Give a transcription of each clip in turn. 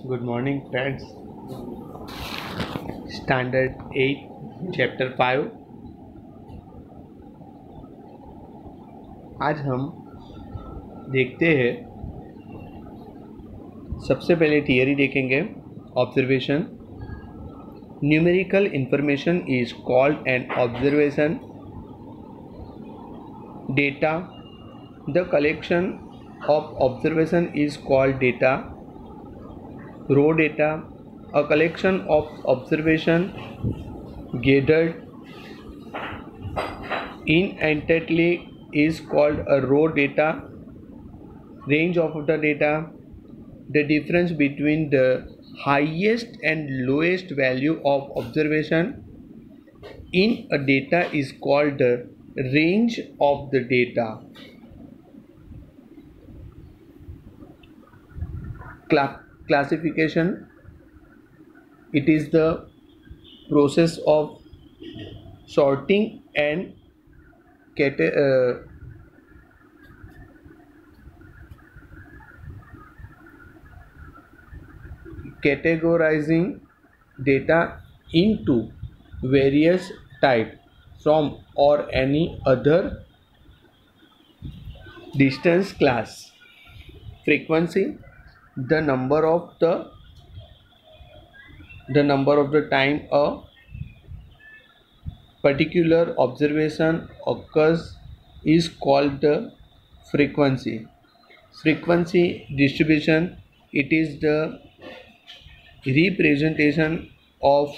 Good morning, friends. Standard 8, Chapter 5. आज हम देखते हैं, सबसे पहले थियरी देखेंगे. Observation. Numerical information is called an observation. Data. The collection of observation is called data. Raw data, a collection of observation gathered inentity is called a raw data. Range of the data, the difference between the highest and lowest value of observation in a data is called the range of the data. Classification. It is the process of sorting and categorizing data into various types from or any other distance class. Frequency. The number of the time a particular observation occurs is called the frequency. Frequency distribution. It is the representation of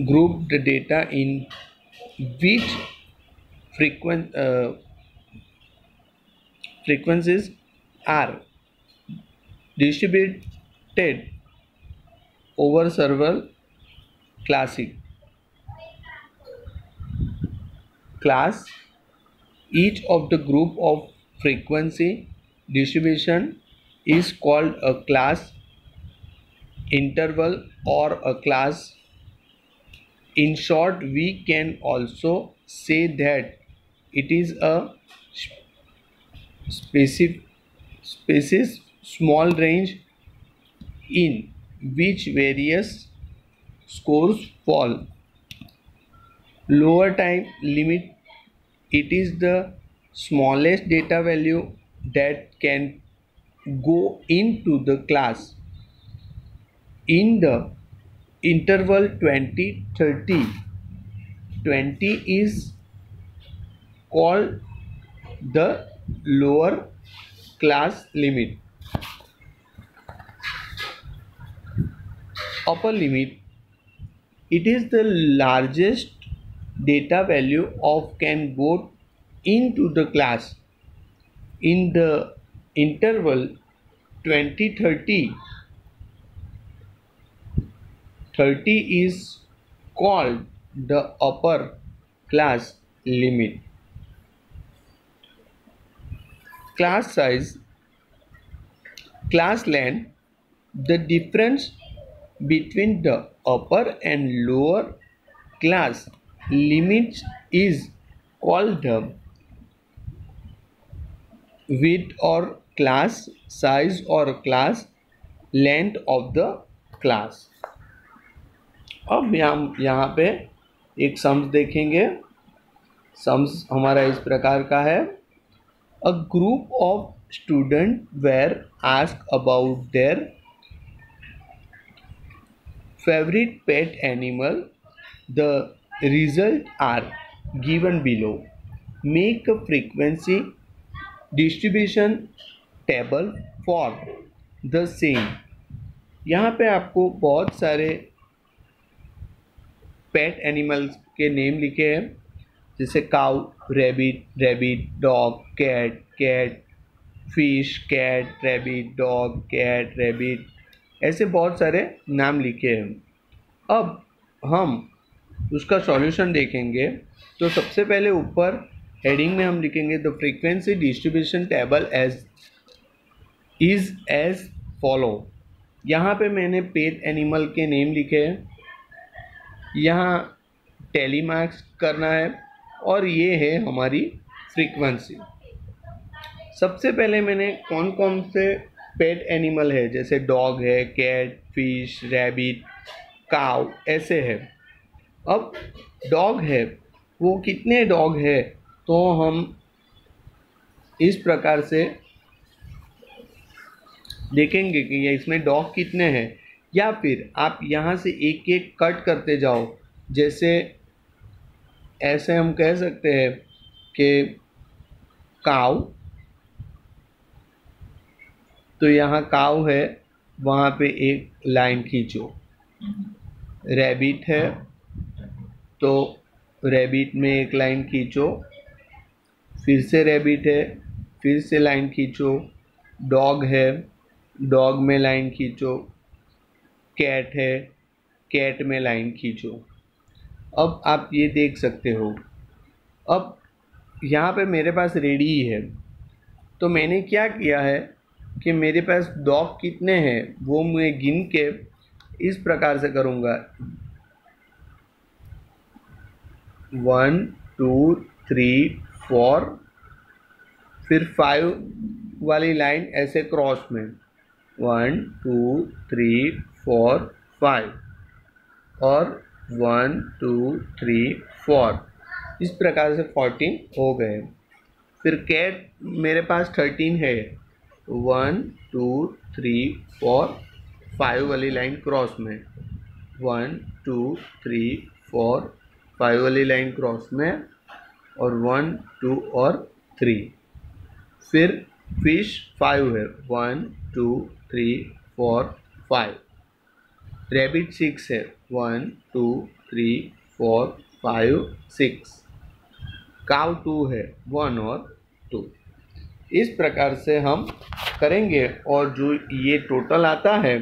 grouped data in which frequencies are distributed over several class. Each of the group of frequency distribution is called a class, interval, or a class. In short, we can also say that it is a species small range in which various scores fall. Lower time limit. It is the smallest data value that can go into the class. In the interval 20-30, 20 is called the lower class limit. Upper limit. It is the largest data value of can go into the class. In the interval 20-30, 30 is called the upper class limit. Class size. Class length. The difference between the upper and lower class limits is called the width or class size or class length of the class. अब हम यहाँ पे एक sums देखेंगे. Sums हमारा इस प्रकार का है. A group of student were ask about their favorite pet animal. The results are given below. Make a frequency distribution table for the same. यहाँ पे आपको बहुत सारे पेट एनिमल्स के नेम लिखे हैं, जैसे cow, rabbit, dog, cat, fish, cat, rabbit, dog, cat, rabbit, ऐसे बहुत सारे नाम लिखे हैं. अब हम उसका सॉल्यूशन देखेंगे. तो सबसे पहले ऊपर हेडिंग में हम लिखेंगे the frequency distribution table is as follow. यहाँ पे मैंने पेट एनिमल के नेम लिखे हैं, यहाँ टैली मार्क्स करना है, और ये है हमारी फ्रीक्वेंसी. सबसे पहले मैंने कौन कौन से पेट एनिमल है, जैसे डॉग है, कैट, फिश, रैबिट, काउ, ऐसे है। अब डॉग है, वो कितने डॉग है, तो हम इस प्रकार से देखेंगे कि ये इसमें डॉग कितने हैं, या फिर आप यहाँ से एक एक कट करते जाओ। जैसे ऐसे हम कह सकते हैं कि काउ, तो यहाँ काउ है, वहाँ पे एक लाइन खींचो। रैबिट है, तो रैबिट में एक लाइन खींचो। फिर से रैबिट है, फिर से लाइन खींचो। डॉग है, डॉग में लाइन खींचो। कैट है, कैट में लाइन खींचो। अब आप ये देख सकते हो, अब यहाँ पे मेरे पास रेडी है, तो मैंने क्या किया है कि मेरे पास डॉग कितने हैं वो मैं गिन के इस प्रकार से करूँगा। 1 2 3 4, फिर 5 वाली लाइन ऐसे क्रॉस में 1 2 3 4 5 और 1 2 3 4, इस प्रकार से 14 हो गए। फिर कैट मेरे पास 13 है, 1 2 3 4 5 वाली लाइन क्रॉस में 1 2 3 4 5 वाली लाइन क्रॉस में और 1 2 और 3। फिर फिश 5 है, 1 2 3 4 5। रैबिट 6 है, 1 2 3 4 5 6। काउ 2 है, 1 और 2। इस प्रकार से हम करेंगे और जो ये टोटल आता है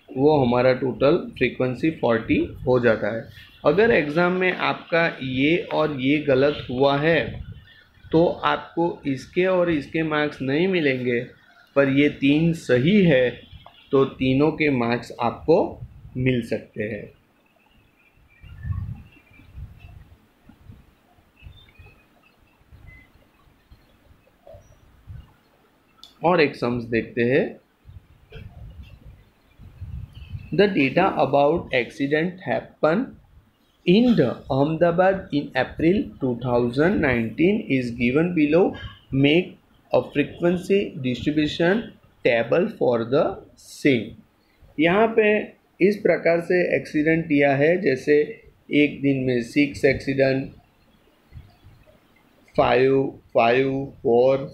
वो हमारा टोटल फ्रीक्वेंसी 40 हो जाता है। अगर एग्ज़ाम में आपका ये और ये गलत हुआ है तो आपको इसके और इसके मार्क्स नहीं मिलेंगे, पर ये 3 सही है तो तीनों के मार्क्स आपको मिल सकते हैं। और एक सम्स देखते हैं। The data about accident happen in the Ahmedabad in April 2019 is given below. Make a frequency distribution table for the same. यहाँ पे इस प्रकार से एक्सीडेंट दिया है, जैसे एक दिन में 6 एक्सीडेंट, 5 5 4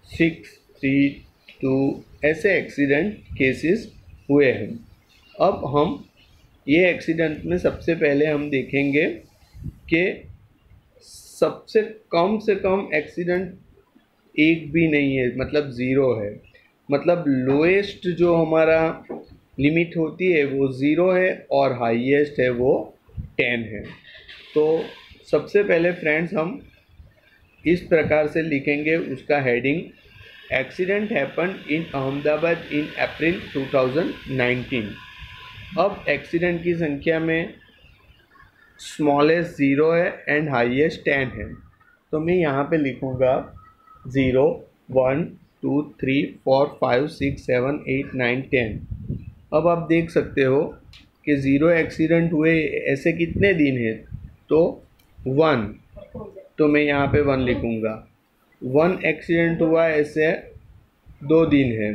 6 3 2 ऐसे एक्सीडेंट केसेस हुए हैं। अब हम ये एक्सीडेंट में सबसे पहले हम देखेंगे कि सबसे कम से कम एक्सीडेंट एक भी नहीं है, मतलब ज़ीरो है। मतलब लोएस्ट जो हमारा लिमिट होती है वो ज़ीरो है और हाईएस्ट है वो 10 है। तो सबसे पहले फ्रेंड्स हम इस प्रकार से लिखेंगे उसका heading, accident happen in Ahmedabad in April 2019। अब एक्सीडेंट की संख्या में स्मॉलेस्ट 0 है एंड हाईएस्ट 10 है, तो मैं यहाँ पे लिखूँगा 0 1 2 3 4 5 6 7 8 9 10। अब आप देख सकते हो कि 0 एक्सीडेंट हुए ऐसे कितने दिन हैं, तो 1, तो मैं यहाँ पे 1 लिखूँगा। 1 एक्सीडेंट हुआ ऐसे 2 दिन है।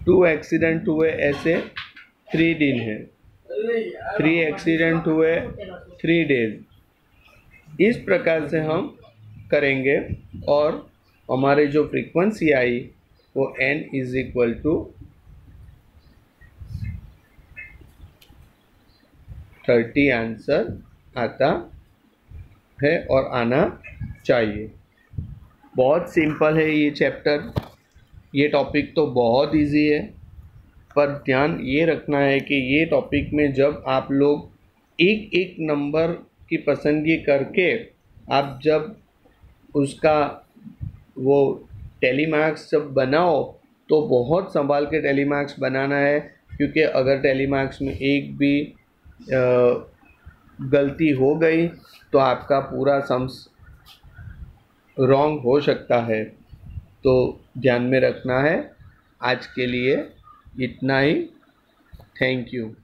2 एक्सीडेंट हुए ऐसे 3 दिन है। 3 एक्सीडेंट हुए 3 डेज। इस प्रकार से हम करेंगे और हमारे जो फ्रीक्वेंसी आई वो n इज इक्वल टू 30 आंसर आता है और आना चाहिए। बहुत सिंपल है ये चैप्टर, ये टॉपिक तो बहुत इजी है, पर ध्यान ये रखना है कि ये टॉपिक में जब आप लोग एक एक नंबर की पसंदगी करके आप जब उसका वो टेली मार्क्स जब बनाओ तो बहुत संभाल के टेली मार्क्स बनाना है, क्योंकि अगर टेली मार्क्स में एक भी गलती हो गई तो आपका पूरा सम्स रॉन्ग हो सकता है। तो ध्यान में रखना है। आज के लिए इतना ही। Thank you.